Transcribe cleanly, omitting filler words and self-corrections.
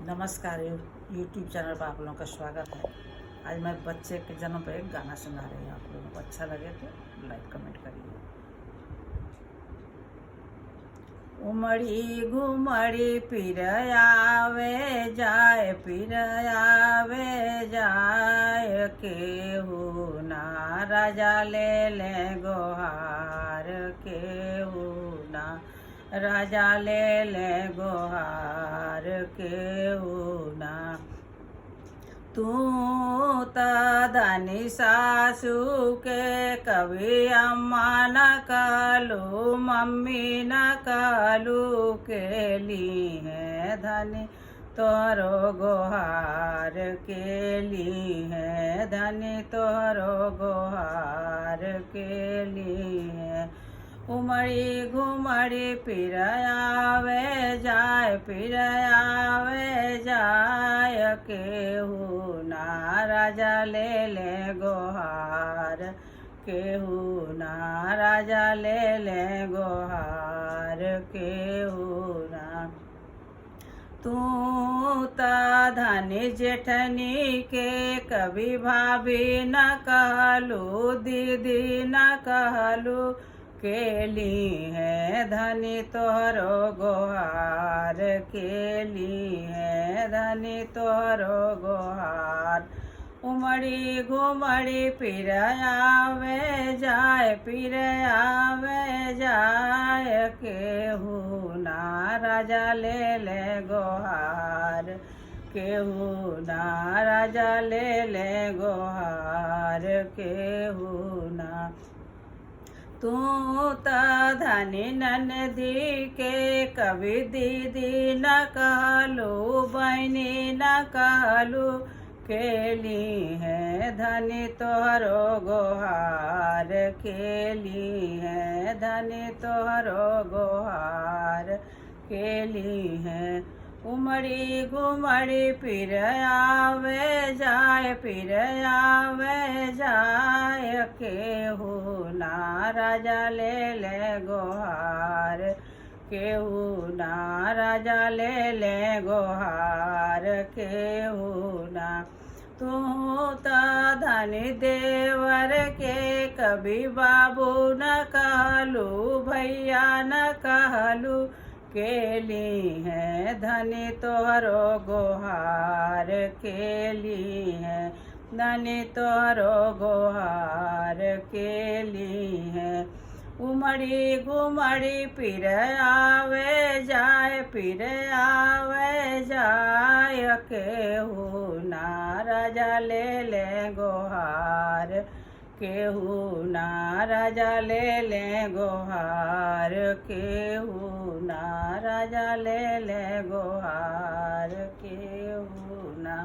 नमस्कार। YouTube channel पर आप लोगों का स्वागत है। आज मैं बच्चे के जन्म पर एक गाना सुना रही हूँ। आप लोगों को अच्छा लगे तो लाइक कमेंट करिए। उमड़ी घुमड़ी फिर आवे जाए, फिर आवे जाए, केहू ना राजा ले ले गोहार, केहू ना राजा ले ले गोहार, केहू ना। तू त धनी सासू के कभी अम्मा न कहलू, मम्मी न कहलू, के ली है धनी तोरो गोहार, के ली है धनी तोरो गोहार, के ली है। उमड़ी घुमड़ी फिर आवे जाए, फिर आवे जाए, केहू ना राजा ले ले गोहार, केहू ना राजा ले ले गोहार, केहू ना। तू त धनी जेठनी के कभी भाभी न कहलू, दीदी न कहलू, के ली है धनी तोहरो गोहार, के ली है धनी तोहरो गोहार। उमड़ी घुमड़ी फिर आवे जाए, फिर आवे जाए, केहू ना राजा ले ले गोहार, केहू ना राजा ले ले गोहार, केहू ना। तू त धनी ननदी के कभी दीदी न कहलू, बहनी न कहलू, के ली है धनी तोहरो गोहार, के ली है धनी तोहरो गोहार, के ली है। उमड़ी घुमड़ी फिर आवे जाए, फिर आवे जाए, केहू ना राजा ले ले गोहार, केहू ना राजा ले ले गोहार, केहू ना। तू त धनी देवर के कभी बाबू न कहलू, भैया न कहलू, के ली है धनी तोहरो गोहार, के ली है धनी तोहरो गोहार, के ली है। उमड़ी घुमड़ी फिर आवे जाए, फिर आवे जाए, केहू ना राजा ले ले गोहार, केहू ना राजा ले ले गोहार, केहू ना राजा ले ले गोहार, केहू ना।